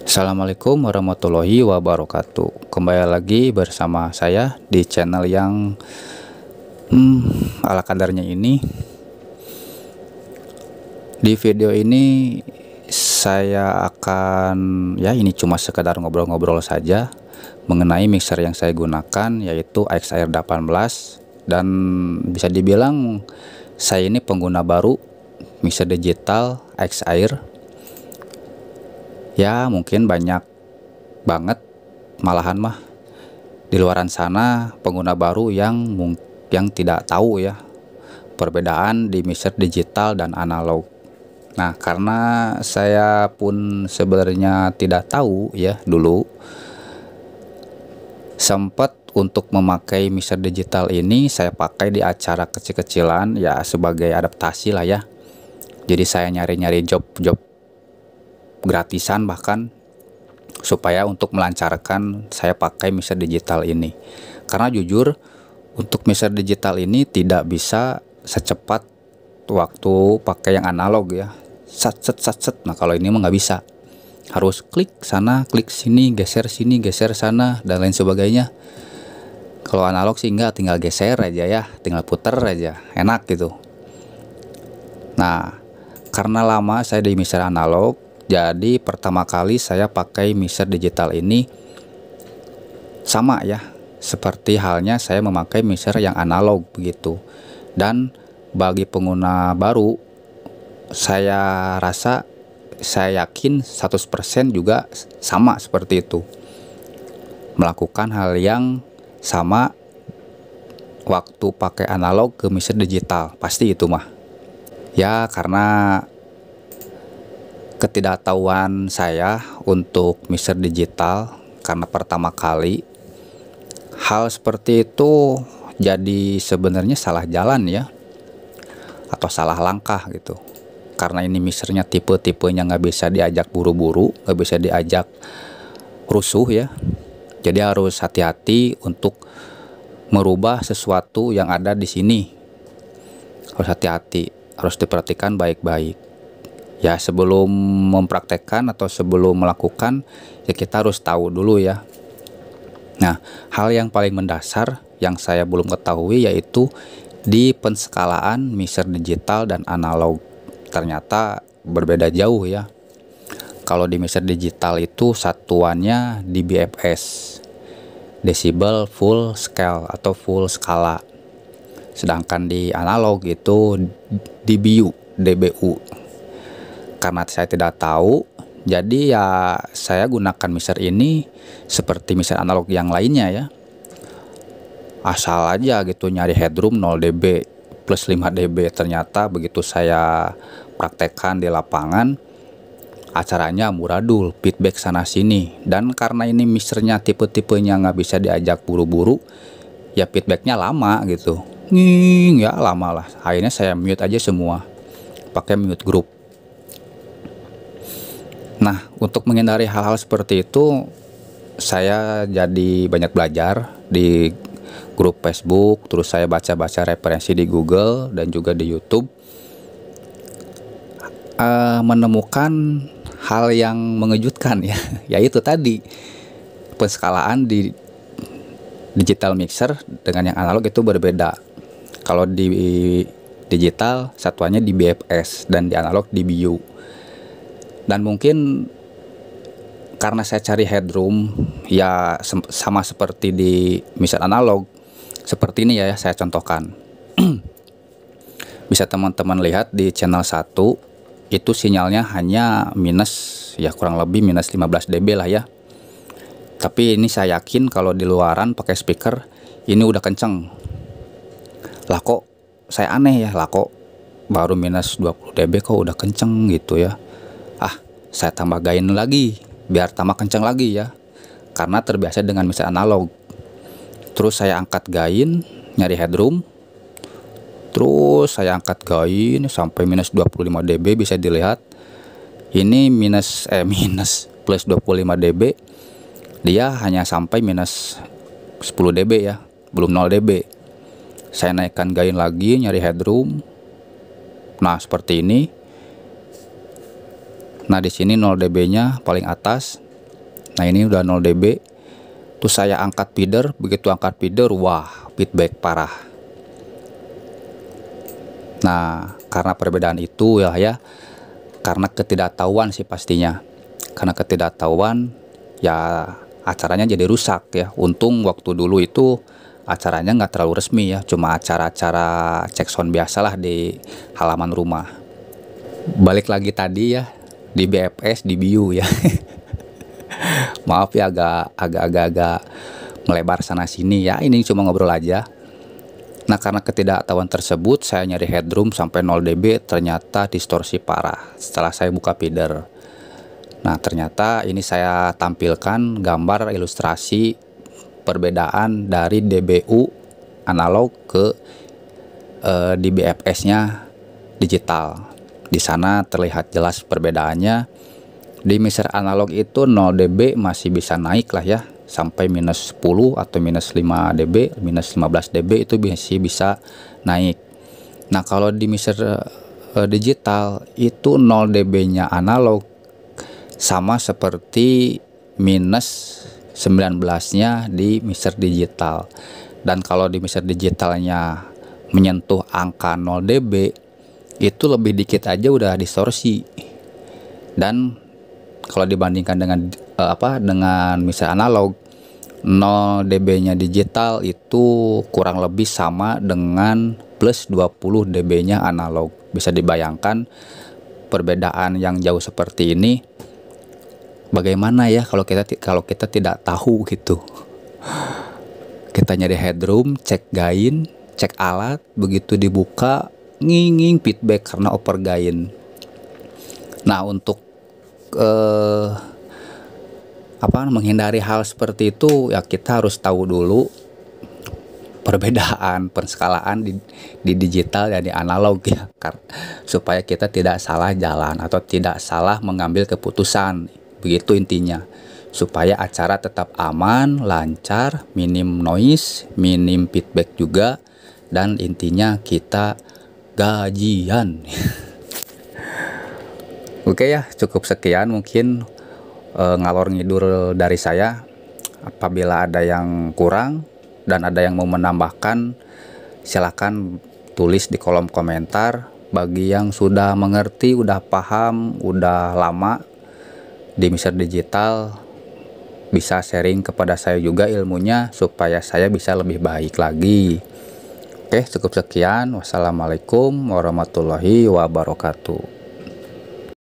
Assalamualaikum warahmatullahi wabarakatuh. Kembali lagi bersama saya di channel yang ala kadarnya ini. Di video ini saya akan ini cuma sekedar ngobrol-ngobrol saja mengenai mixer yang saya gunakan, yaitu XAir 18. Dan bisa dibilang saya ini pengguna baru mixer digital XAir. Ya mungkin banyak banget malahan mah di luaran sana pengguna baru yang tidak tahu ya perbedaan di mixer digital dan analog. Nah, karena saya pun sebenarnya tidak tahu ya dulu, sempat untuk memakai mixer digital ini saya pakai di acara kecil-kecilan ya sebagai adaptasi lah ya. Jadi saya nyari-nyari job gratisan bahkan supaya untuk melancarkan saya pakai mixer digital ini. Karena jujur untuk mixer digital ini tidak bisa secepat waktu pakai yang analog ya. Sat. Nah, kalau ini mah nggak bisa. Harus klik sana, klik sini, geser sana dan lain sebagainya. Kalau analog sih enggak, tinggal geser aja ya, tinggal puter aja, enak gitu. Nah, karena lama saya di mixer analog, jadi pertama kali saya pakai mixer digital ini sama ya, seperti halnya saya memakai mixer yang analog begitu. Dan bagi pengguna baru, saya yakin 100% juga sama seperti itu. Melakukan hal yang sama waktu pakai analog ke mixer digital, pasti itu mah. Ya karena ketidaktahuan saya untuk mixer digital, karena pertama kali hal seperti itu jadi sebenarnya salah jalan ya, atau salah langkah gitu. Karena ini mixernya tipe-tipenya nggak bisa diajak buru-buru, nggak bisa diajak rusuh ya. Jadi harus hati-hati untuk merubah sesuatu yang ada di sini. Harus hati-hati, harus diperhatikan baik-baik. Ya sebelum mempraktekkan atau sebelum melakukan ya kita harus tahu dulu ya. Nah, hal yang paling mendasar yang saya belum ketahui yaitu di penskalaan mixer digital dan analog. Ternyata berbeda jauh ya. Kalau di mixer digital itu satuannya dBFS, decibel full scale atau full skala. Sedangkan di analog itu dBu. Karena saya tidak tahu, jadi ya saya gunakan mixer ini seperti mixer analog yang lainnya ya. Asal aja gitu nyari headroom 0 dB plus 5 dB. Ternyata begitu saya praktekkan di lapangan, acaranya amburadul, feedback sana sini. Dan karena ini mixernya tipe-tipenya nggak bisa diajak buru-buru, ya feedbacknya lama gitu. Nging ya lama lah. Akhirnya saya mute aja semua, pakai mute group. Nah, untuk menghindari hal-hal seperti itu, saya jadi banyak belajar di grup Facebook, terus saya baca-baca referensi di Google dan juga di YouTube, menemukan hal yang mengejutkan ya, yaitu tadi penskalaan di digital mixer dengan yang analog itu berbeda. Kalau di digital satuannya di BFS dan di analog di BU. Dan mungkin karena saya cari headroom ya sama seperti di mixer analog. Seperti ini ya saya contohkan. Bisa teman-teman lihat di channel 1 itu sinyalnya hanya minus ya kurang lebih minus 15 dB lah ya. Tapi ini saya yakin kalau di luaran pakai speaker ini udah kenceng. Lah kok saya aneh ya, lah kok baru minus 20 dB kok udah kenceng gitu ya. Saya tambah gain lagi biar tambah kencang lagi ya, karena terbiasa dengan mixer analog. Terus saya angkat gain, nyari headroom, terus saya angkat gain sampai minus 25 dB. Bisa dilihat ini minus plus 25 dB, dia hanya sampai minus 10 dB ya, belum 0 dB. Saya naikkan gain lagi, nyari headroom. Nah seperti ini. Nah di sini 0 dB-nya paling atas, Nah ini udah 0 dB. Terus saya angkat feeder, begitu angkat feeder, wah feedback parah. Nah karena perbedaan itu ya, karena ketidaktahuan sih pastinya. Karena ketidaktahuan ya acaranya jadi rusak ya. Untung waktu dulu itu acaranya nggak terlalu resmi ya, cuma acara-acara cek sound biasalah di halaman rumah. Balik lagi tadi ya, di BFS di Biu ya. Maaf ya agak melebar sana sini ya, ini cuma ngobrol aja. Nah karena ketidaktahuan tersebut saya nyari headroom sampai 0 dB, ternyata distorsi parah setelah saya buka feeder. Nah ternyata ini saya tampilkan gambar ilustrasi perbedaan dari DBU analog ke di BFS-nya digital. Di sana terlihat jelas perbedaannya. Di mixer analog itu 0 dB masih bisa naik lah ya, sampai minus 10 atau minus 5 dB, minus 15 dB itu masih bisa naik. Nah kalau di mixer digital itu 0 dB nya analog sama seperti minus 19 nya di mixer digital. Dan kalau di mixer digitalnya menyentuh angka 0 dB itu lebih dikit aja udah distorsi. Dan kalau dibandingkan dengan dengan mixer analog, 0 dB nya digital itu kurang lebih sama dengan plus 20 dB nya analog. Bisa dibayangkan perbedaan yang jauh seperti ini bagaimana ya kalau kita tidak tahu gitu. Kita nyari headroom, cek gain, cek alat, begitu dibuka nging feedback karena over gain. Nah untuk menghindari hal seperti itu ya kita harus tahu dulu perbedaan perskalaan di digital dan di analog ya, supaya kita tidak salah jalan atau tidak salah mengambil keputusan. Begitu intinya, supaya acara tetap aman, lancar, minim noise, minim feedback juga, dan intinya kita gajian. Oke ya, cukup sekian mungkin ngalor ngidul dari saya. Apabila ada yang kurang dan ada yang mau menambahkan, silahkan tulis di kolom komentar. Bagi yang sudah mengerti, udah paham, udah lama di mixer digital, bisa sharing kepada saya juga ilmunya supaya saya bisa lebih baik lagi. Oke, cukup sekian. Wassalamualaikum warahmatullahi wabarakatuh.